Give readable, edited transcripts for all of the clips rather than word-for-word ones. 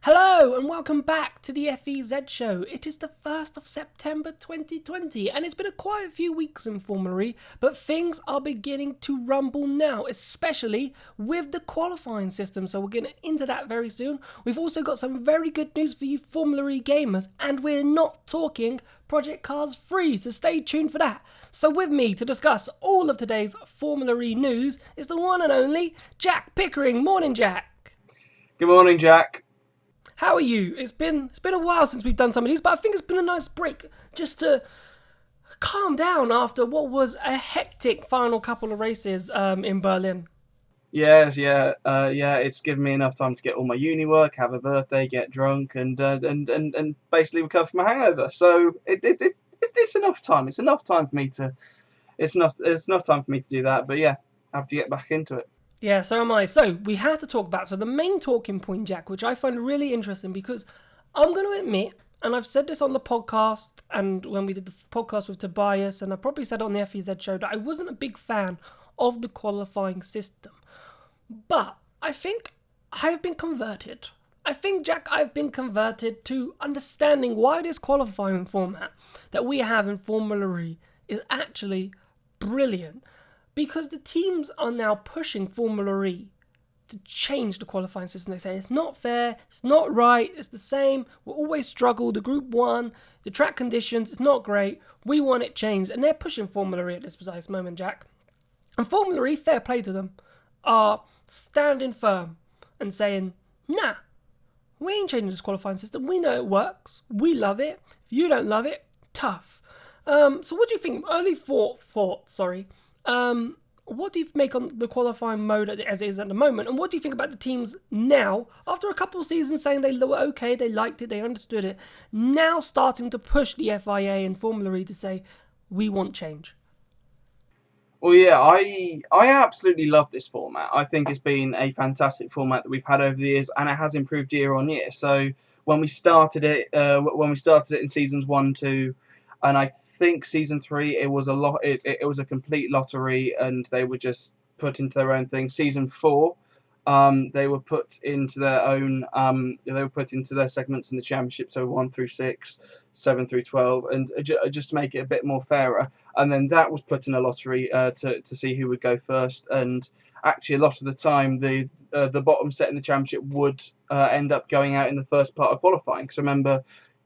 Hello and welcome back to the FEZ show. It is the 1st of September 2020 and it's been a quiet few weeks in Formula E, but things are beginning to rumble now, especially with the qualifying system, so we'll get into that very soon. We've also got some very good news for you Formula E gamers, and we're not talking Project Cars 3, so stay tuned for that. So with me to discuss all of today's Formula E news is the one and only Jack Pickering. Morning, Jack. Good morning, Jack. How are you? It's been a while since we've done some of these, but I think it's been a nice break just to calm down after what was a hectic final couple of races in Berlin. Yes, it's given me enough time to get all my uni work, have a birthday, get drunk, and basically recover from my hangover. So it's enough time. It's enough time for me to do that. But yeah, I have to get back into it. Yeah, so am I. So we have to talk about, the main talking point, Jack, which I find really interesting because I'm going to admit, and I've said this on the podcast and when we did the podcast with Tobias, and I probably said on the FEZ show that I wasn't a big fan of the qualifying system. But I think I've been converted. I think, Jack, I've been converted to understanding why this qualifying format that we have in Formula E is actually brilliant. Because the teams are now pushing Formula E to change the qualifying system. They say it's not fair, it's not right, it's the same, we'll always struggle, the Group 1, the track conditions, it's not great, we want it changed. And they're pushing Formula E at this precise moment, Jack. And Formula E, fair play to them, are standing firm and saying, nah, we ain't changing this qualifying system, we know it works, we love it, if you don't love it, tough. So what do you think? Early thought, what do you make on the qualifying mode as it is at the moment? And what do you think about the teams now, after a couple of seasons saying they were okay, they liked it, they understood it, now starting to push the FIA and Formula E to say, we want change? Well, yeah, I absolutely love this format. I think it's been a fantastic format that we've had over the years, and it has improved year on year. So when we started it in seasons 1, 2, and I think season 3, it was a complete lottery, and they were just put into their own thing. Season 4, they were put into their own. They were put into their segments in the championship, so 1 through 6, 7 through 12, and just to make it a bit more fairer. And then that was put in a lottery to see who would go first. And actually, a lot of the time, the bottom set in the championship would end up going out in the first part of qualifying. Because remember,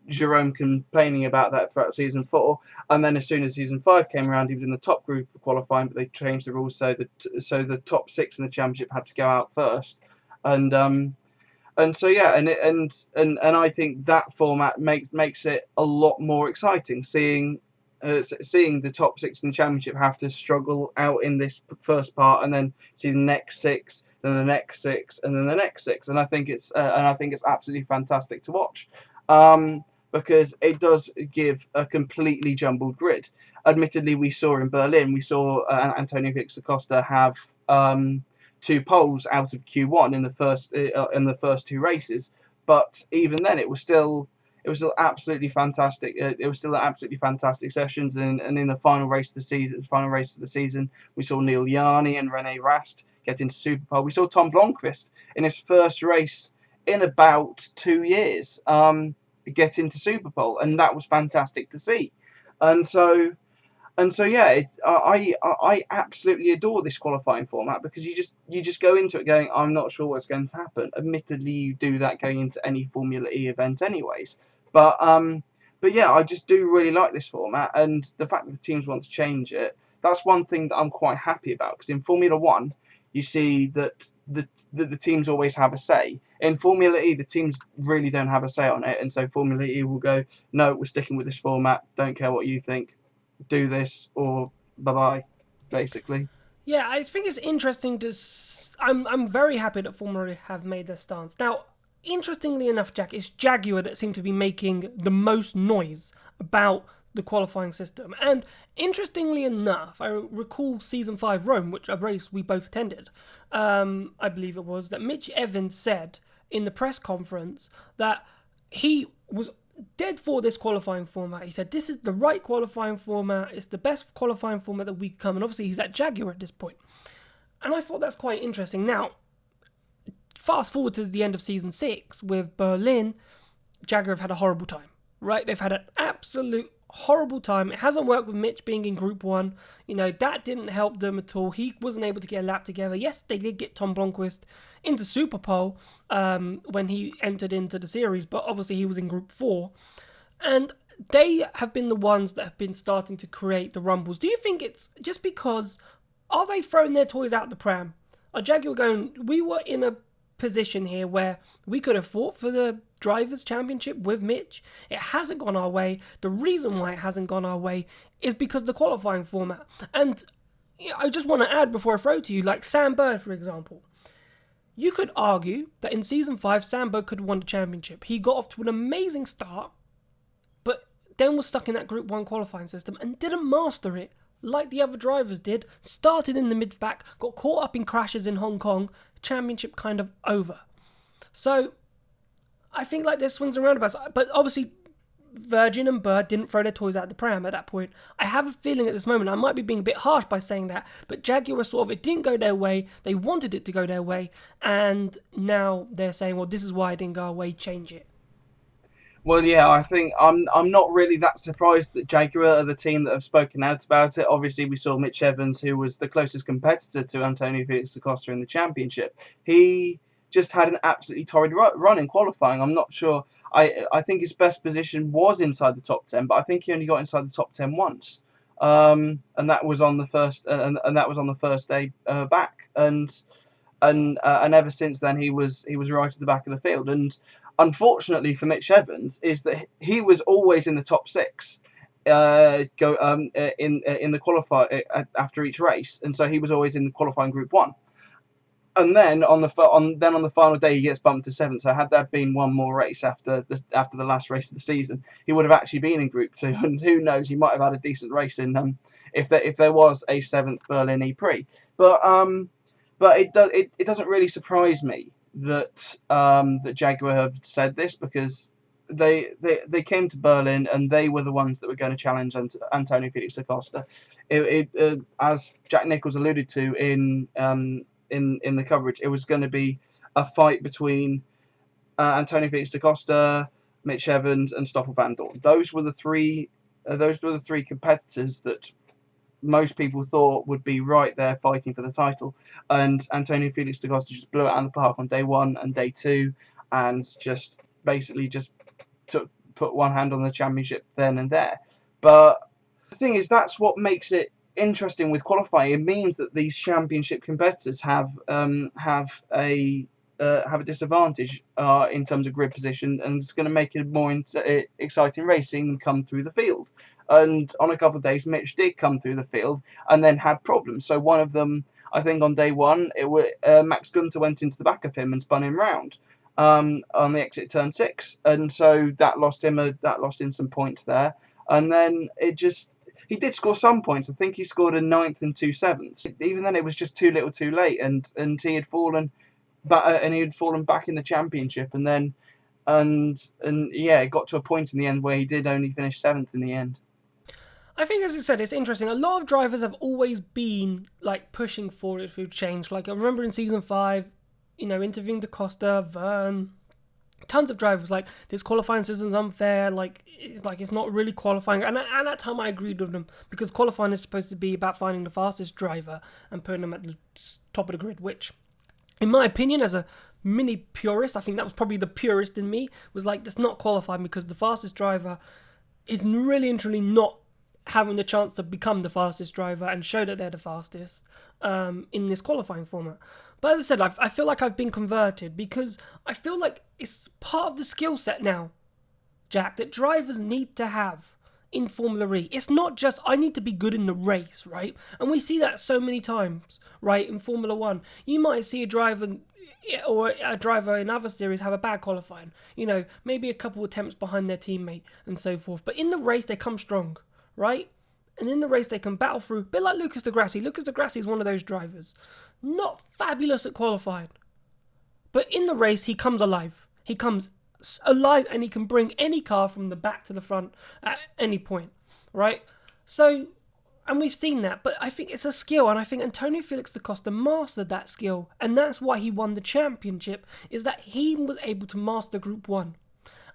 Jerome complaining about that throughout season 4, and then as soon as season 5 came around, he was in the top group of qualifying, but they changed the rules so that the top 6 in the championship had to go out first, and so yeah, and I think that format makes it a lot more exciting, seeing the top 6 in the championship have to struggle out in this first part, and then see the next 6, then the next 6, and then the next 6, and I think it's absolutely fantastic to watch. Because it does give a completely jumbled grid. Admittedly, we saw in Berlin, Antonio Felix Acosta have 2 poles out of Q1 in the first 2 races, but even then, it was still absolutely fantastic. It was still absolutely fantastic sessions, and in the final race of the season, we saw Neil Yarni and Rene Rast get into Superpole. We saw Tom Blomqvist in his first race in about 2 years. Get into Superpole, and that was fantastic to see. And so yeah, I absolutely adore this qualifying format, because you just go into it going, I'm not sure what's going to happen. Admittedly, you do that going into any Formula E event anyways, but yeah, I just do really like this format, and the fact that the teams want to change it, that's one thing that I'm quite happy about, because in Formula 1 you see that the teams always have a say. In Formula E, the teams really don't have a say on it, and so Formula E will go, no, we're sticking with this format, don't care what you think, do this or bye-bye, basically. Yeah, I think it's interesting I'm very happy that Formula E have made their stance. Now, interestingly enough, Jack, it's Jaguar that seem to be making the most noise about the qualifying system. And interestingly enough, I recall season 5 Rome, which a race we both attended, I believe it was, that Mitch Evans said in the press conference that he was dead for this qualifying format. He said this is the right qualifying format, it's the best qualifying format that we come, and obviously he's at Jaguar at this point. And I thought that's quite interesting. Now, fast forward to the end of season 6 with Berlin, Jaguar have had a horrible time, right? They've had an absolute horrible time. It hasn't worked with Mitch being in Group 1. That didn't help them at all. He wasn't able to get a lap together. Yes, they did get Tom Blomqvist into Super Pole when he entered into the series, but obviously he was in Group 4. And they have been the ones that have been starting to create the rumbles. Do you think it's just because, are they throwing their toys out the pram? Are Jaguar going, we were in a position here where we could have fought for the Drivers' Championship with Mitch. It hasn't gone our way. The reason why it hasn't gone our way is because of the qualifying format. And I just want to add before I throw to you, like Sam Bird, for example. You could argue that in Season 5, Sam Bird could have won the championship. He got off to an amazing start, but then was stuck in that Group 1 qualifying system and didn't master it like the other drivers did. Started in the mid-pack, got caught up in crashes in Hong Kong, championship kind of over. So I think like there's swings and roundabouts, but obviously Virgin and Bird didn't throw their toys out the pram at that point. I have a feeling at this moment, I might be being a bit harsh by saying that, but Jaguar sort of, it didn't go their way, they wanted it to go their way, and now they're saying, well, this is why it didn't go our way, change it. Well, yeah, I think I'm not really that surprised that Jaguar are the team that have spoken out about it. Obviously, we saw Mitch Evans, who was the closest competitor to Antonio Felix da Costa in the championship. He just had an absolutely torrid run in qualifying. I'm not sure. I think his best position was inside the top 10, but I think he only got inside the top 10 once, and that was on the first and that was on the first day back. And ever since then he was right at the back of the field. And unfortunately for Mitch Evans is that he was always in the top 6 in the qualify after each race, and so he was always in the qualifying Group 1. And then on the final day he gets bumped to 7th. So had there been one more race after the last race of the season, he would have actually been in Group 2. And who knows, he might have had a decent race in if there was a 7th Berlin E-Prix. But it doesn't really surprise me that Jaguar have said this, because they came to Berlin and they were the ones that were going to challenge Antonio Felix da Costa. As Jack Nicholls alluded to in the coverage, it was going to be a fight between Antonio Felix da Costa, Mitch Evans, and Stoffel Vandoorne. Those were the three competitors that most people thought would be right there fighting for the title. And Antonio Felix da Costa just blew it out of the park on day 1 and day 2, and just basically just put one hand on the championship then and there. But the thing is, that's what makes it interesting with qualifying. It means that these championship competitors have a disadvantage in terms of grid position, and it's going to make it more exciting racing and come through the field. And on a couple of days, Mitch did come through the field and then had problems. So one of them, I think on day 1, Max Gunter went into the back of him and spun him round on the exit turn 6, and so that lost him some points there. And then he did score some points. I think he scored a 9th and 2 7ths. Even then, it was just too little, too late, and he had fallen back in the championship. And then it got to a point in the end where he did only finish 7th in the end. I think, as I said, it's interesting. A lot of drivers have always been like pushing for it to change. Like I remember in season 5, interviewing Da Costa, Vern, tons of drivers like this qualifying system's unfair. It's not really qualifying. And at that time, I agreed with them, because qualifying is supposed to be about finding the fastest driver and putting them at the top of the grid. Which, in my opinion, as a mini purist, I think that was probably the purist in me, was like, that's not qualifying, because the fastest driver is really and truly not having the chance to become the fastest driver and show that they're the fastest in this qualifying format. But as I said, I feel like I've been converted, because I feel like it's part of the skill set now, Jack, that drivers need to have in Formula E. It's not just, I need to be good in the race, right? And we see that so many times, right, in Formula 1. You might see a driver in other series have a bad qualifying, maybe a couple attempts behind their teammate and so forth. But in the race, they come strong, right? And in the race, they can battle through, a bit like Lucas di Grassi. Lucas di Grassi is one of those drivers. Not fabulous at qualifying, but in the race, he comes alive. He comes alive, and he can bring any car from the back to the front at any point, right? So And we've seen that, but I think it's a skill, and I think Antonio Felix da Costa mastered that skill, and that's why he won the championship, is that he was able to master Group 1.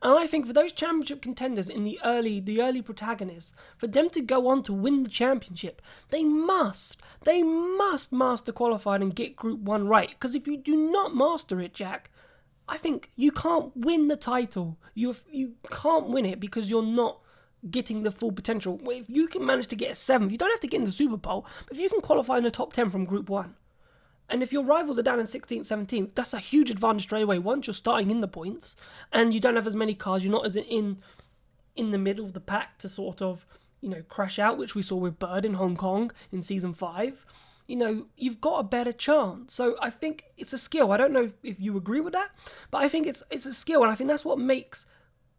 And I think for those championship contenders in the early protagonists, for them to go on to win the championship, they must master qualifying and get Group 1 right. Because if you do not master it, Jack, I think you can't win the title. You can't win it because you're not getting the full potential. If you can manage to get a 7th, you don't have to get in the Super Bowl, but if you can qualify in the top 10 from Group 1, and if your rivals are down in 16th, 17th, that's a huge advantage straight away. Once you're starting in the points, and you don't have as many cars, you're not as in the middle of the pack to sort of, crash out, which we saw with Bird in Hong Kong in Season 5. You've got a better chance. So I think it's a skill. I don't know if you agree with that, but I think it's a skill, and I think that's what makes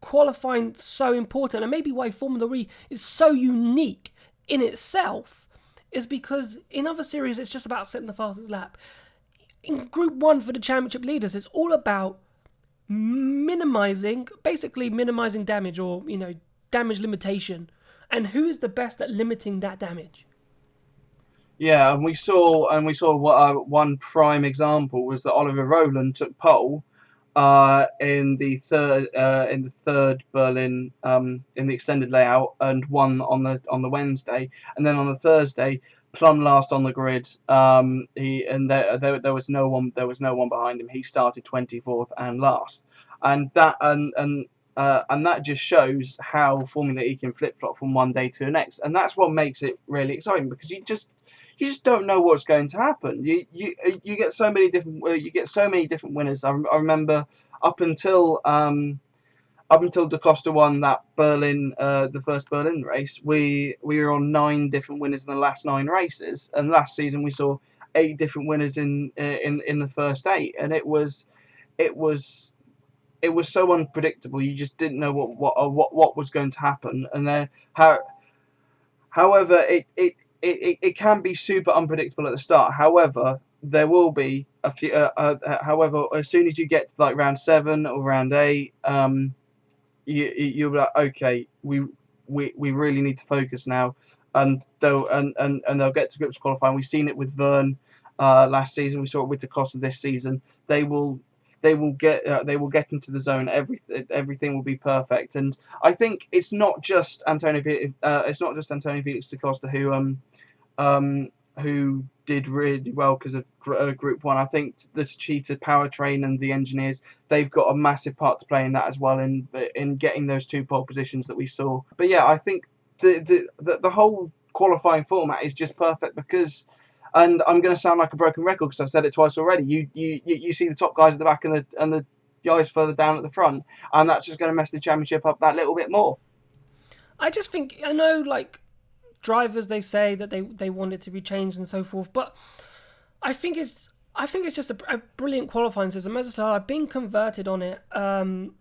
qualifying so important, and maybe why Formula E is so unique in itself, is because in other series it's just about setting the fastest lap. In Group 1 for the championship leaders, it's all about minimizing damage, or damage limitation, and who is the best at limiting that damage. Yeah, and we saw what one prime example was that Oliver Rowland took pole in the third Berlin in the extended layout, and won on the Wednesday, and then on the Thursday plumb last on the grid. There was no one behind him. He started 24th and last, and that just shows how Formula E can flip flop from one day to the next, and that's what makes it really exciting, because you just don't know what's going to happen. You get so many different winners. I remember up until Da Costa won that Berlin, the first Berlin race, we were on 9 different winners in the last 9 races, and last season we saw 8 different winners in the first 8, and it was so unpredictable. You just didn't know what was going to happen, and however it can be super unpredictable at the start. However, there will be a few. However, as soon as you get to like round 7 or round 8, you'll be like, okay, we really need to focus now, and they'll get to grips with qualifying. We've seen it with Vern last season. We saw it with Da Costa this season. They will get into the zone. Everything will be perfect, and I think it's not just Antonio Felix da Costa who did really well because of Group 1. I think the Techeetah powertrain and the engineers, they've got a massive part to play in that as well, in getting those 2 pole positions that we saw. But yeah, I think the whole qualifying format is just perfect because. And I'm going to sound like a broken record because I've said it twice already. You see the top guys at the back and the guys further down at the front, and that's just going to mess the championship up that little bit more. I just think, I know, like, drivers, they say that they want it to be changed and so forth, but I think it's just a brilliant qualifying system. As I said, I've been converted on it, and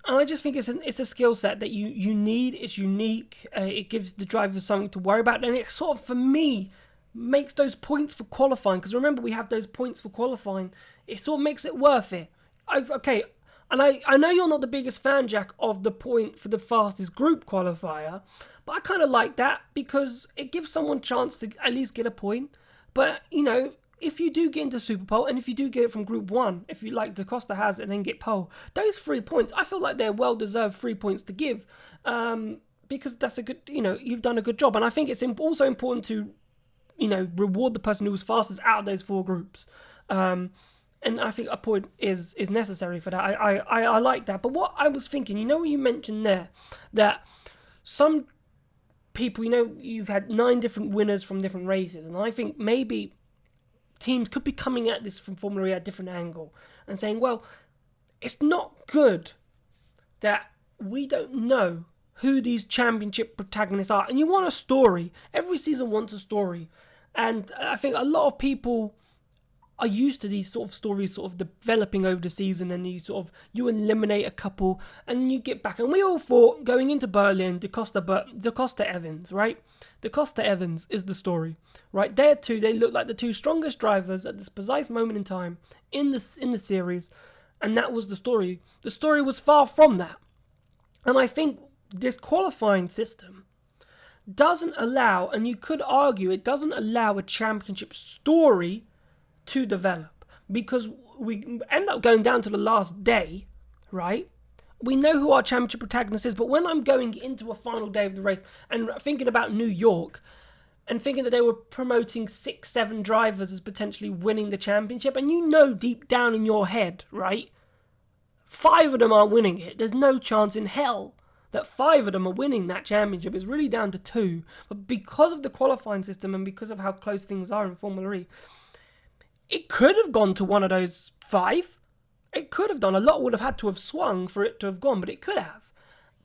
I just think it's a skill set that you need. It's unique. It gives the drivers something to worry about, and it sort of, for me, makes those points for qualifying, because remember, we have those points for qualifying. It sort of makes it worth it. And I know you're not the biggest fan, Jack, of the point for the fastest group qualifier, but I kind of like that because it gives someone a chance to at least get a point. But, if you do get into Super Pole, and if you do get it from Group 1, if you like Da Costa has it and then get pole, those 3 points, I feel like they're well-deserved 3 points to give, because that's a good, you've done a good job. And I think it's also important to reward the person who was fastest out of those 4 groups. And I think a point is necessary for that. I like that. But what I was thinking, what you mentioned there, that some people, you've had 9 different winners from different races. And I think maybe teams could be coming at this from Formula E at a different angle and saying, well, it's not good that we don't know who these championship protagonists are. And you want a story. Every season wants a story. And I think a lot of people are used to these sort of stories sort of developing over the season, and you eliminate a couple and you get back. And we all thought going into Berlin, Da Costa Evans, right? Da Costa Evans is the story, right? They look like the 2 strongest drivers at this precise moment in time in the series, and that was the story. The story was far from that. And I think this qualifying system doesn't allow, and you could argue it doesn't allow a championship story to develop, because we end up going down to the last day, right? We know who our championship protagonist is, but when I'm going into a final day of the race and thinking about New York and thinking that they were promoting 6-7 drivers as potentially winning the championship, and you know deep down in your head, right, 5 of them aren't winning it. There's no chance in hell that 5 of them are winning that championship. It's really down to 2. But because of the qualifying system and because of how close things are in Formula E, it could have gone to one of those 5. It could have done. A lot would have had to have swung for it to have gone, but it could have.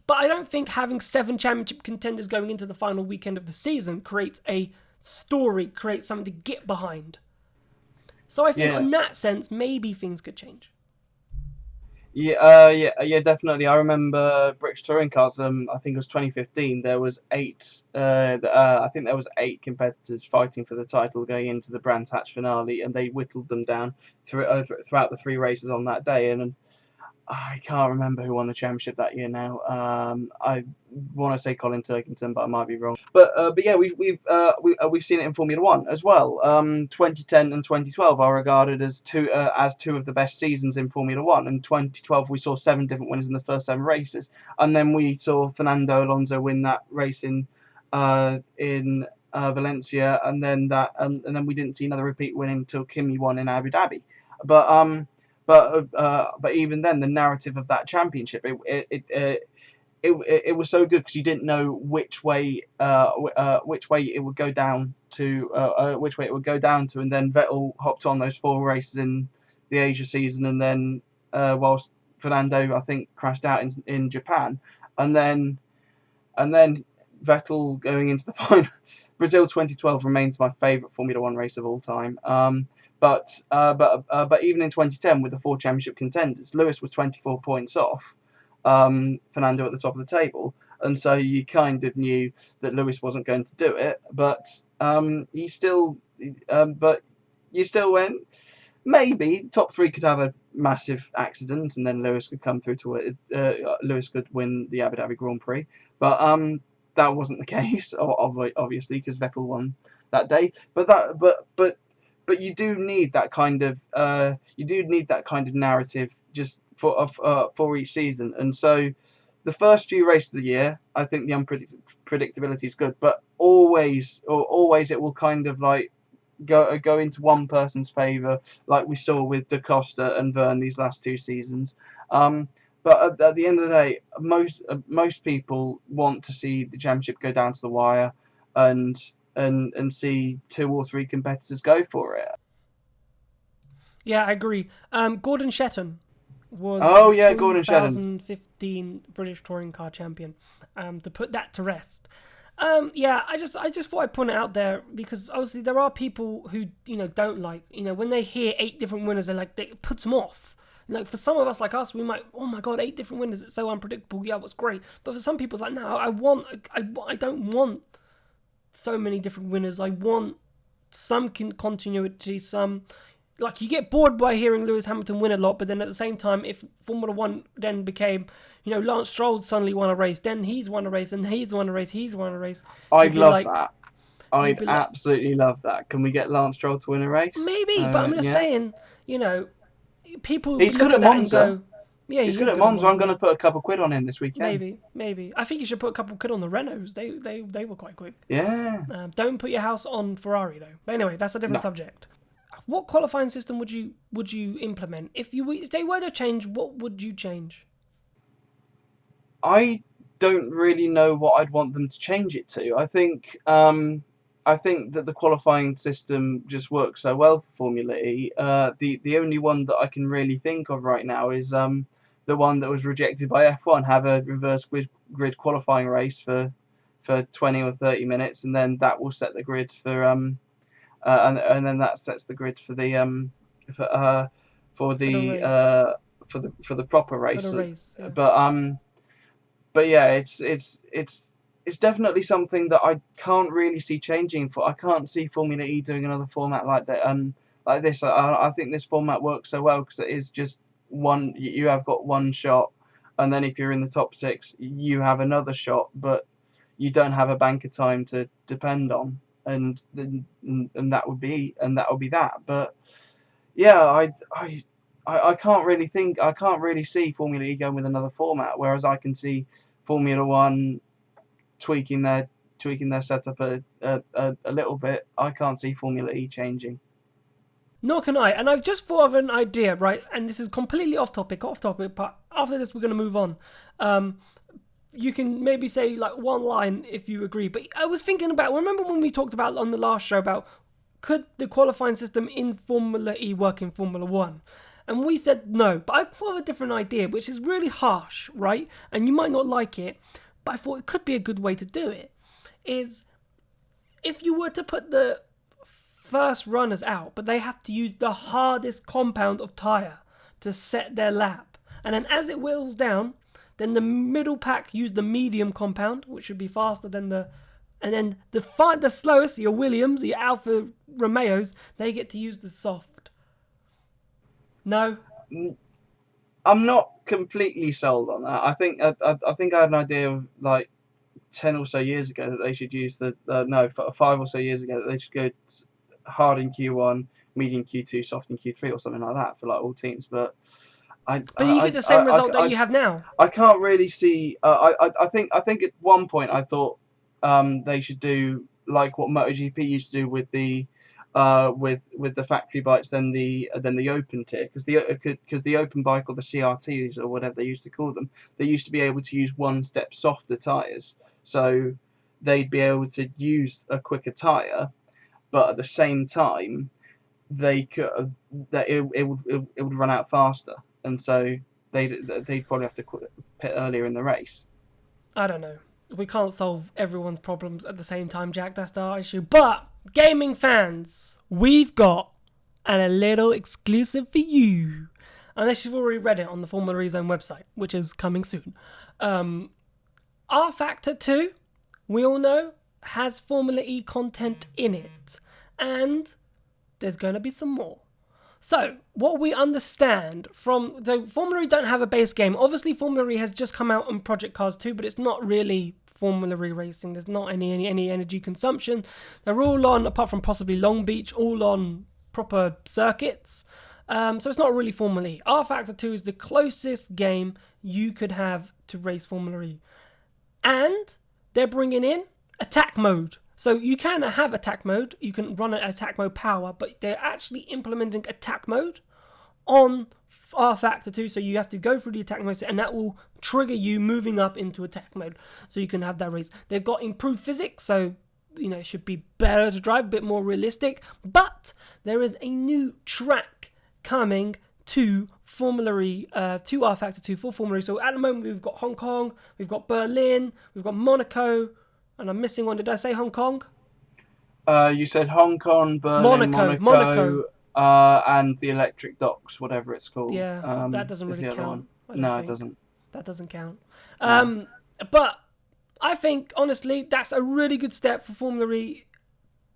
But I don't think having 7 championship contenders going into the final weekend of the season creates a story, creates something to get behind. So I think in that sense, maybe things could change. Yeah, definitely. I remember British Touring Cars. I think it was 2015. There was 8. I think there was 8 competitors fighting for the title going into the Brands Hatch finale, and they whittled them down throughout the 3 races on that day. And I can't remember who won the championship that year now. I want to say Colin Turkington, but I might be wrong. But yeah, we've seen it in Formula One as well. 2010 and 2012 are regarded as two of the best seasons in Formula One. In 2012, we saw 7 different winners in the first 7 races, and then we saw Fernando Alonso win that race in Valencia, and then we didn't see another repeat win until Kimi won in Abu Dhabi. But even then, the narrative of that championship, it was so good because you didn't know which way it would go down to, and then Vettel hopped on those 4 races in the Asia season, and then whilst Fernando, I think, crashed out in Japan, and then Vettel going into the final. Brazil 2012 remains my favourite Formula One race of all time. But even in 2010, with the 4 championship contenders, Lewis was 24 points off Fernando at the top of the table, and so you kind of knew that Lewis wasn't going to do it. But you still went. Maybe the top 3 could have a massive accident, and then Lewis could come through to it. Lewis could win the Abu Dhabi Grand Prix, but that wasn't the case, obviously, because Vettel won that day. But you do need that kind of narrative just for each season. And so the first few races of the year, I think the unpredictability is good, but always it will kind of like go into one person's favour, like we saw with Da Costa and Verne these last 2 seasons. But at the end of the day, most people want to see the championship go down to the wire, and see 2 or 3 competitors go for it. Yeah, I agree. Gordon Shetton was Gordon Shetton, 2015 British Touring Car Champion. To put that to rest. I just thought I'd point it out there, because obviously there are people who don't like, when they hear 8 different winners, it puts them off. Like, for some of us like us, we might, oh my god, 8 different winners, it's so unpredictable. Yeah, what's great. But for some people, it's like, no, I don't want so many different winners. I want some continuity, some, like, you get bored by hearing Lewis Hamilton win a lot, but then at the same time, if Formula One then became, Lance Stroll suddenly won a race, then he's won a race, and he's won a race, I'd love that. I'd absolutely love that. Can we get Lance Stroll to win a race? Maybe, but I'm just saying, people. He's good at Monza. Yeah, he's good at Monza. I'm going to put a couple quid on him this weekend. Maybe. I think you should put a couple quid on the Renaults. They were quite quick. Yeah. Don't put your house on Ferrari though. But anyway, that's a different subject. What qualifying system would you implement if they were to change? What would you change? I don't really know what I'd want them to change it to. I think that the qualifying system just works so well for Formula E. The only one that I can really think of right now is the one that was rejected by F1. Have a reverse grid qualifying race for 20 or 30 minutes, and then that will set the grid for and then that sets the grid for the proper race. For the race, yeah. But yeah, it's definitely something that I can't really see changing. I can't see Formula E doing another format like that. Like this. I think this format works so well because it is just one. You have got one shot, and then if you're in the top 6, you have another shot. But you don't have a bank of time to depend on, and that would be that. But yeah, I can't really see Formula E going with another format. Whereas I can see Formula One tweaking their setup a little bit. I can't see Formula E changing. Nor can I. And I've just thought of an idea, right? And this is completely off topic, but after this, we're going to move on. You can maybe say like one line if you agree. But I was thinking about, remember when we talked about on the last show about could the qualifying system in Formula E work in Formula One? And we said no. But I thought of a different idea, which is really harsh, right? And you might not like it, but I thought it could be a good way to do it. Is if you were to put the first runners out, but they have to use the hardest compound of tyre to set their lap. And then as it whittles down, then the middle pack use the medium compound, which should be faster than and then the slowest, your Williams, your Alfa Romeos, they get to use the soft. No? I'm not completely sold on that. I think I had an idea of like 10 or so years ago that they should use 5 or so years ago that they should go hard in Q1, medium Q2, soft in Q3 or something like that for like all teams. But you get the same result that you have now. I can't really see. I think at one point I thought they should do like what MotoGP used to do with the factory bikes, then the open tier, because the open bike or the CRTs or whatever they used to call them, they used to be able to use one step softer tires, so they'd be able to use a quicker tire, but at the same time they could it would run out faster, and so they'd probably have to quit pit earlier in the race. I don't know. We can't solve everyone's problems at the same time, Jack. That's our issue. But gaming fans, we've got a little exclusive for you. Unless you've already read it on the Formula Rezone website, which is coming soon. rFactor 2, we all know, has Formula E content in it. And there's going to be some more. So, what we understand from... So, Formula E don't have a base game. Obviously, Formula E has just come out on Project Cars 2, but it's not really Formula E racing. There's not any energy consumption. They're all on, apart from possibly Long Beach, all on proper circuits. So, it's not really Formula E. rFactor 2 is the closest game you could have to race Formula E. And they're bringing in attack mode. So you can have attack mode, you can run an attack mode power, but they're actually implementing attack mode on rFactor 2, so you have to go through the attack mode, and that will trigger you moving up into attack mode, so you can have that race. They've got improved physics, so it should be better to drive, a bit more realistic, but there is a new track coming to Formula E, to rFactor 2 for Formula E. So at the moment we've got Hong Kong, we've got Berlin, we've got Monaco, and I'm missing one. Did I say Hong Kong? You said Hong Kong, Berlin, Monaco. And the electric docks, whatever it's called. Yeah, that doesn't really count. No, it doesn't. That doesn't count. But I think, honestly, that's a really good step for Formula E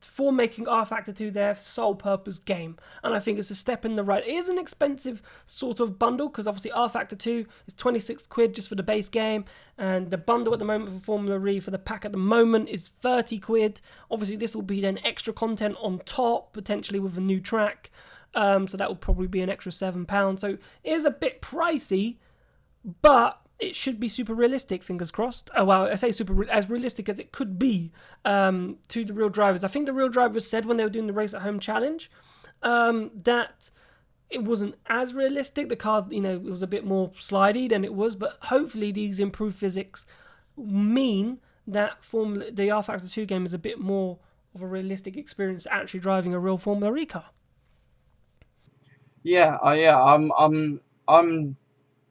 for making rFactor 2 their sole purpose game. And I think it's a step in the right. It is an expensive sort of bundle, because obviously rFactor 2 is 26 quid just for the base game, and the bundle at the moment for Formula E for the pack at the moment is 30 quid. Obviously this will be then extra content on top, potentially with a new track, so that will probably be an extra £7. So it is a bit pricey, but it should be super realistic, fingers crossed. Oh, well, I say as realistic as it could be to the real drivers. I think the real drivers said when they were doing the Race at Home challenge that it wasn't as realistic. The car, it was a bit more slidey than it was, but hopefully these improved physics mean that the rFactor 2 game is a bit more of a realistic experience actually driving a real Formula E car. Yeah,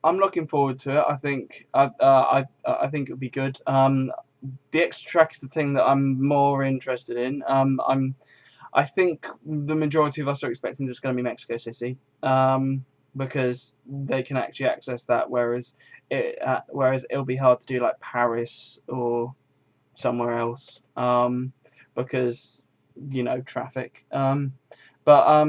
I'm looking forward to it. I think I think it'll be good. The extra track is the thing that I'm more interested in. I think the majority of us are expecting it's going to be Mexico City, because they can actually access that, whereas it'll be hard to do like Paris or somewhere else, because traffic. But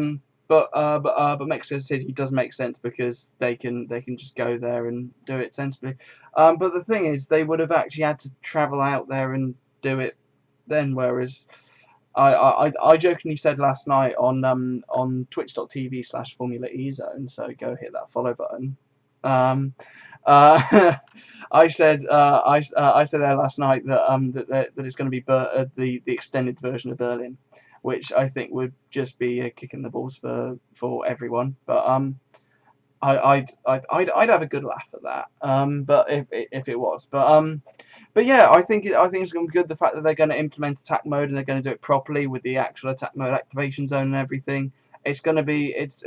but Mexico City does make sense because they can just go there and do it sensibly. But the thing is, they would have actually had to travel out there and do it then, whereas I jokingly said last night on twitch.tv/Formula E Zone, so go hit that follow button. Um, I said I said there last night that it's going to be the extended version of Berlin, which I think would just be a kick in the balls for everyone. But I'd have a good laugh at that. But if it was, but yeah, I think it's going to be good. The fact that they're going to implement attack mode and they're going to do it properly with the actual attack mode activation zone and everything. It's going to be it's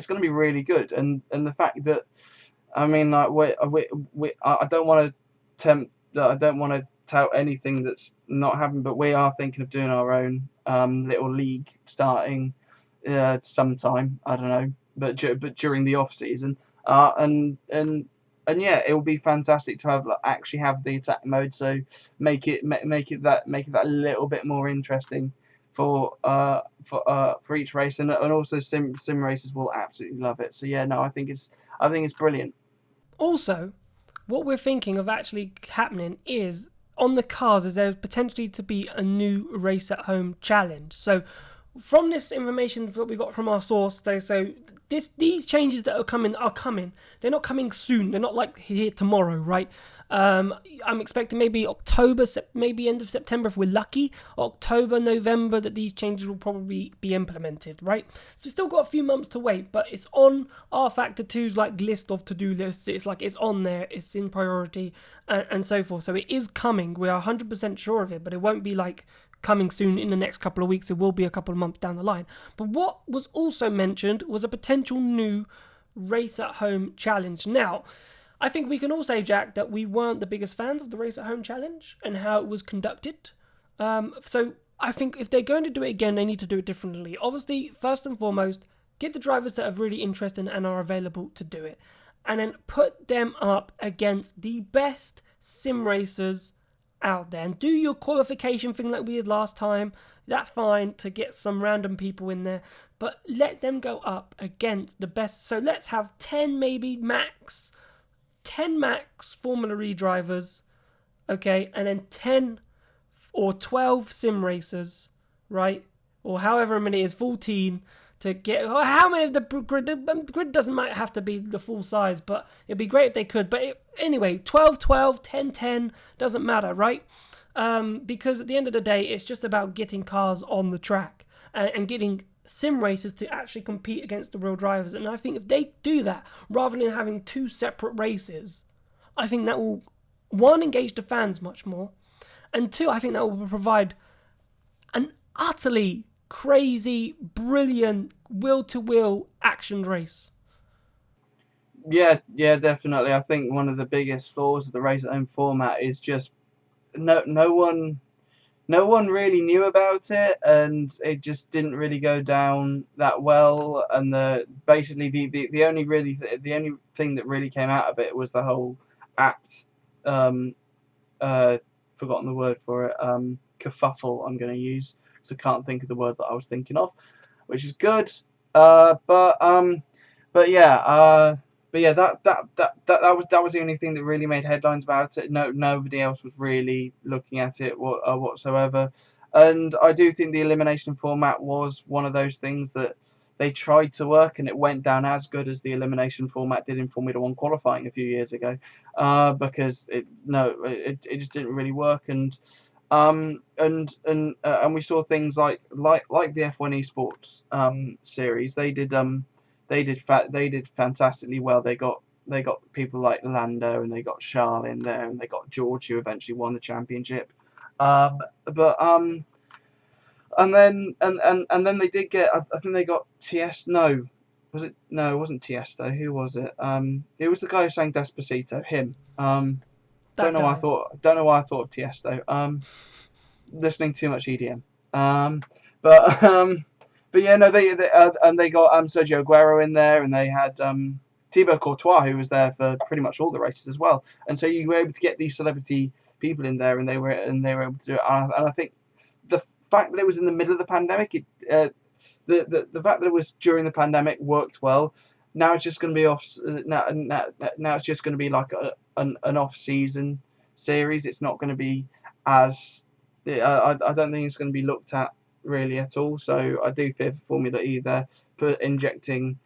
going to be really good. And the fact that I mean like I don't want to tempt I don't want to tout anything that's not happening, but we are thinking of doing our own little league starting sometime. I don't know, but during the off season, and yeah, it will be fantastic to have actually have the attack mode, so make it that little bit more interesting for each race, and also sim racers will absolutely love it. So yeah, no, I think it's brilliant. Also, what we're thinking of actually happening is on the cars is there potentially to be a new race at home challenge. So from this information that we got from our source, these changes that are coming. They're not coming soon. They're not like here tomorrow, right? I'm expecting maybe October, maybe end of September if we're lucky. October, November, that these changes will probably be implemented, right? So we've still got a few months to wait, but it's on rFactor 2's like list of to-do lists. It's like it's on there, it's in priority, and so forth. So it is coming. We are 100% sure of it, but it won't be like coming soon in the next couple of weeks. It will be a couple of months down the line. But what was also mentioned was a potential new race at home challenge. Now, I think we can all say, Jack, that we weren't the biggest fans of the race at home challenge and how it was conducted. So I think if they're going to do it again, they need to do it differently. Obviously, first and foremost, get the drivers that are really interested and are available to do it, and then put them up against the best sim racers out there, and do your qualification thing like we did last time. That's fine to get some random people in there, but let them go up against the best. So let's have 10 max Formula E drivers, okay, and then 10 or 12 sim racers, right, or however many it is, 14 to get, or how many of the grid doesn't might have to be the full size, but it'd be great if they could. But anyway, 12, 12, 10, 10, doesn't matter, right? Because at the end of the day, it's just about getting cars on the track and getting sim racers to actually compete against the real drivers. And I think if they do that, rather than having two separate races, I think that will, one, engage the fans much more, and two, I think that will provide an utterly crazy, brilliant, will-to-will action race. Yeah, definitely. I think one of the biggest flaws of the race at home format is just no one really knew about it, and it just didn't really go down that well. And basically the only thing that really came out of it was the whole apt forgotten the word for it, kerfuffle I'm going to use, because I can't think of the word that I was thinking of, which is good. But yeah, that was the only thing that really made headlines about it. Nobody else was really looking at it whatsoever. And I do think the elimination format was one of those things that they tried to work, and it went down as good as the elimination format did in Formula One qualifying a few years ago, because it just didn't really work. And we saw things like the F1 Esports series. They did fantastically well. They got people like Lando, and they got Charles in there, and they got George, who eventually won the championship. And then they did get, I think they got Tiesto. No, was it? No, it wasn't Tiesto. Who was it? It was the guy who sang Despacito. Him. Don't know why I thought of Tiesto. Listening too much EDM. But yeah, no, they got Sergio Aguero in there, and they had Thibaut Courtois, who was there for pretty much all the races as well. And so you were able to get these celebrity people in there, and they were able to do it. And I think the fact that it was in the middle of the pandemic, the fact that it was during the pandemic worked well. Now it's just going to be off. Now it's just going to be like an off-season series. It's not going to be as. I don't think it's going to be looked at really at all. So I do fear for Formula E there, injecting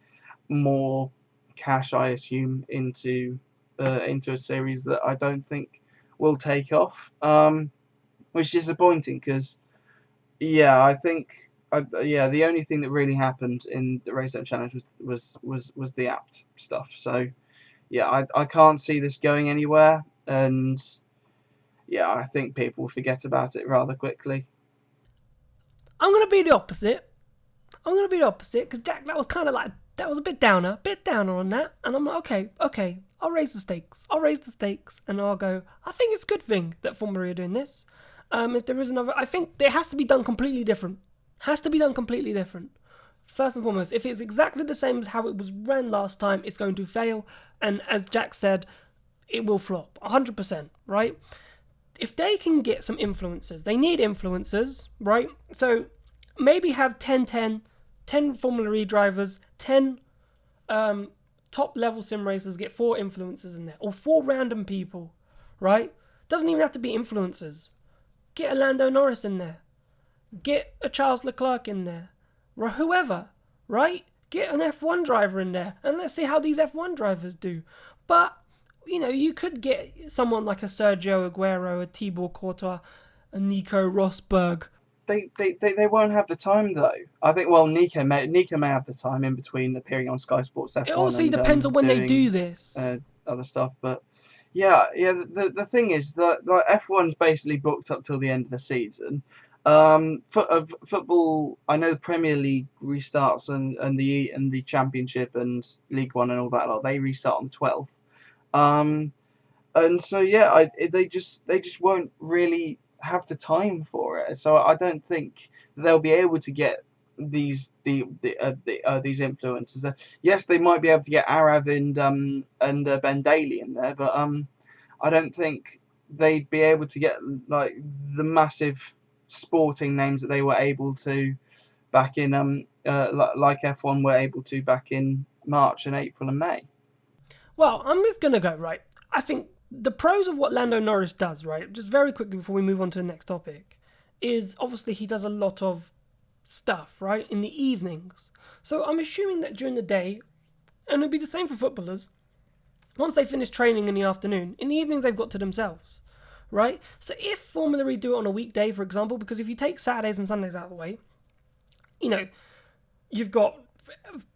more cash, I assume, into a series that I don't think will take off. Which is disappointing because, yeah, I think. The only thing that really happened in the Race Up Challenge was the apt stuff. So, yeah, I can't see this going anywhere, and yeah, I think people forget about it rather quickly. I'm going to be the opposite. Because Jack, that was kind of like, that was a bit downer on that. And I'm like, okay, I'll raise the stakes. And I'll go, I think it's a good thing that Formula E are doing this. If there is another, I think it has to be done completely different. First and foremost, if it's exactly the same as how it was ran last time, it's going to fail. And as Jack said, it will flop. 100%, right? If they can get some influencers, they need influencers, right? So maybe have 10 Formula E drivers, 10 top level sim racers, get 4 influencers in there, or 4 random people, right? Doesn't even have to be influencers. Get a Lando Norris in there. Get a Charles Leclerc in there. Or whoever, right? Get an F1 driver in there, and let's see how these F1 drivers do. But, you could get someone like a Sergio Aguero, a Thibaut Courtois, a Nico Rosberg. They won't have the time though. I think Nico may have the time in between appearing on Sky Sports F1. It also depends on when they do this. Other stuff, but yeah. The thing is that like F1's basically booked up till the end of the season. Football, I know the Premier League restarts and the Championship and League One and all that lot. They restart on the 12th. And so yeah, they just won't really have the time for it. So I don't think they'll be able to get these influencers. Yes, they might be able to get Arav and Ben Daly in there, but I don't think they'd be able to get like the massive sporting names that they were able to back in like F1 were able to back in March and April and May. Well, I'm just gonna go right. I think the pros of what Lando Norris does, right, just very quickly before we move on to the next topic, is obviously he does a lot of stuff, right, in the evenings. So I'm assuming that during the day, and it'll be the same for footballers, once they finish training in the afternoon, in the evenings they've got to themselves, right? So if Formula E do it on a weekday, for example, because if you take Saturdays and Sundays out of the way, you've got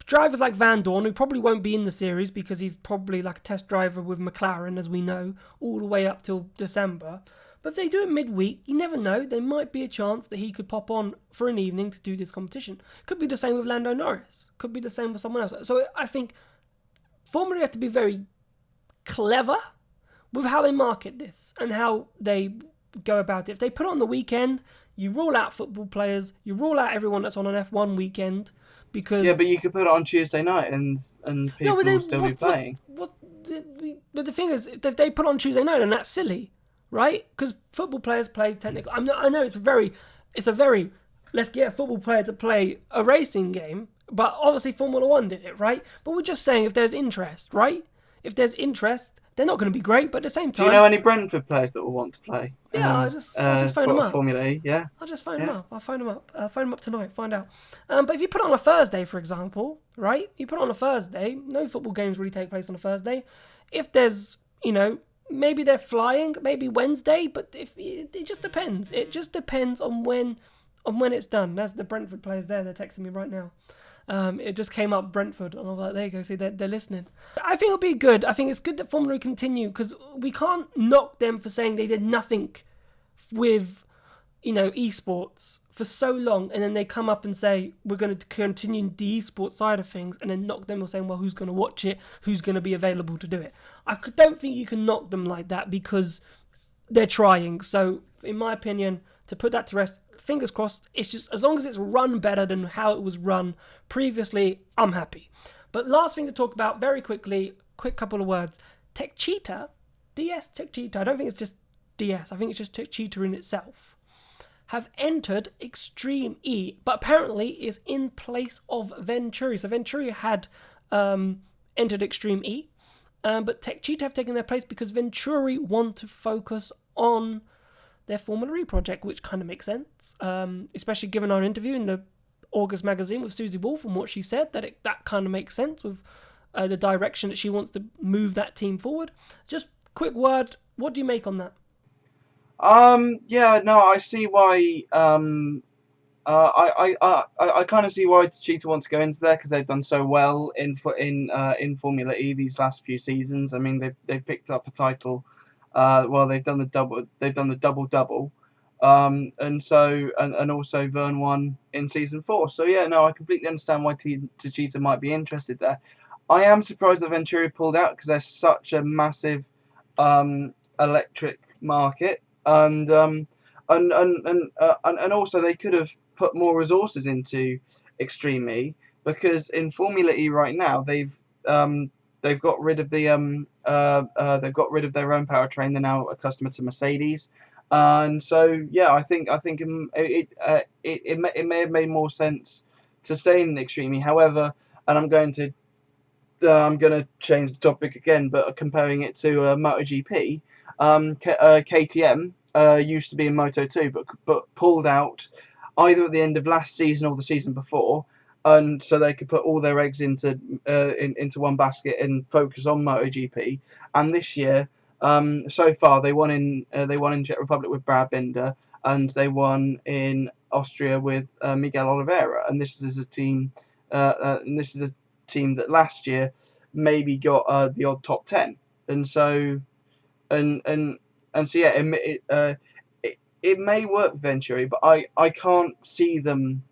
drivers like Van Dorn, who probably won't be in the series because he's probably like a test driver with McLaren, as we know, all the way up till December. But if they do it midweek, you never know. There might be a chance that he could pop on for an evening to do this competition. Could be the same with Lando Norris. Could be the same with someone else. So I think Formula E have to be very clever with how they market this and how they go about it. If they put it on the weekend, you rule out football players, you rule out everyone that's on an F1 weekend. Because, yeah, but you could put it on Tuesday night and people will still be playing. But the thing is, if they put it on Tuesday night, then that's silly, right? Because football players play technically. I know it's a very let's get a football player to play a racing game, but obviously Formula One did it, right? But we're just saying if there's interest, right? If there's interest, they're not going to be great, but at the same time... Do you know any Brentford players that will want to play? Yeah, I'll just phone them up. Formula E, yeah. I'll just phone them up. I'll phone them up. Phone them up tonight, find out. But if you put it on a Thursday, for example, right? You put it on a Thursday, no football games really take place on a Thursday. If there's, maybe they're flying, maybe Wednesday, but it just depends. It just depends on when it's done. That's the Brentford players there. They're texting me right now. It just came up Brentford, and I was like, there you go, see, they're listening. I think it'll be good. I think it's good that Formula E continue, because we can't knock them for saying they did nothing with, esports for so long, and then they come up and say, we're going to continue the esports side of things, and then knock them for saying, well, who's going to watch it? Who's going to be available to do it? I don't think you can knock them like that, because they're trying. So, in my opinion, to put that to rest, fingers crossed, it's just as long as it's run better than how it was run previously, I'm happy. But last thing to talk about very quickly, quick couple of words. Techeetah, DS Techeetah, I don't think it's just DS, I think it's just Techeetah in itself, have entered Extreme E, but apparently is in place of Venturi. So Venturi had entered Extreme E, but Techeetah have taken their place because Venturi want to focus on their Formula E project, which kind of makes sense, especially given our interview in the August magazine with Susie Wolf and what she said, that kind of makes sense with the direction that she wants to move that team forward. Just quick word, what do you make on that? Yeah, no, I see why. I kind of see why Techeetah wants to go into there because they've done so well in Formula E these last few seasons. I mean, they've picked up a title. Well, they've done the double. They've done the double. And also Vern won in season 4. So yeah, no, I completely understand why Techeetah might be interested there. I am surprised that Venturi pulled out because they're such a massive electric market, and also they could have put more resources into Extreme E, because in Formula E right now they've got rid of the they've got rid of their own powertrain. They're now a customer to Mercedes, and so yeah, I think it may have made more sense to stay in Extreme E. However, and I'm going to change the topic again, but comparing it to MotoGP, KTM used to be in Moto2, but pulled out either at the end of last season or the season before, and so they could put all their eggs into one basket and focus on MotoGP. And this year, so far they won in Czech Republic with Brad Binder, and they won in Austria with Miguel Oliveira. And this is a team, that last year maybe got the odd top 10, and so yeah, it may work Venturi, but I can't see them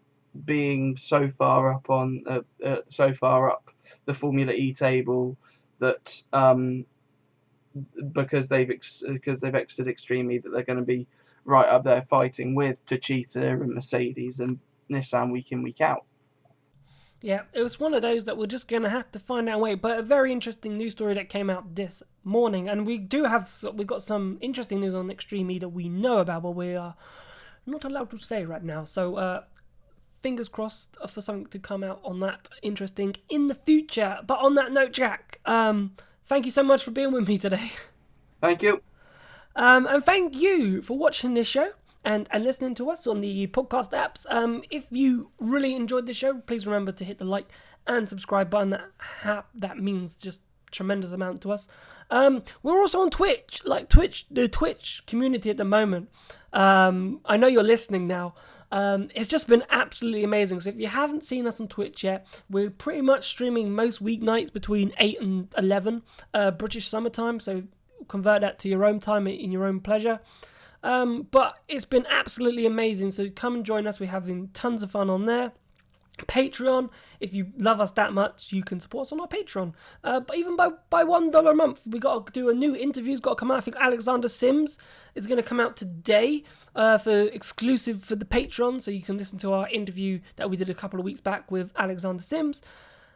being so far up the Formula E table that because they've exited Extreme E, that they're going to be right up there fighting with Techeetah and Mercedes and Nissan week in, week out. Yeah, it was one of those that we're just going to have to find our way. But a very interesting news story that came out this morning. And we've got some interesting news on Extreme E that we know about, but we are not allowed to say right now. So fingers crossed for something to come out on that interesting in the future. But on that note, Jack, thank you so much for being with me today. Thank you. And thank you for watching this show. And listening to us on the podcast apps. If you really enjoyed the show, please remember to hit the like and subscribe button. That means just tremendous amount to us. We're also on Twitch, the Twitch community at the moment. I know you're listening now. It's just been absolutely amazing. So if you haven't seen us on Twitch yet, we're pretty much streaming most weeknights between 8 and 11 British summertime. So convert that to your own time in your own pleasure. But it's been absolutely amazing, so come and join us. We're having tons of fun on there. Patreon, if you love us that much, you can support us on our Patreon. But even by $1 a month, we got to do a new interview. It's got to come out. I think Alexander Sims is going to come out today for exclusive for the Patreon, so you can listen to our interview that we did a couple of weeks back with Alexander Sims.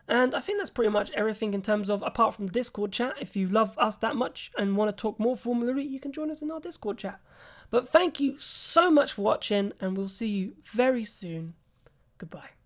And I think that's pretty much everything in terms of, apart from the Discord chat. If you love us that much and want to talk more Formula E, you can join us in our Discord chat. But thank you so much for watching, and we'll see you very soon. Goodbye.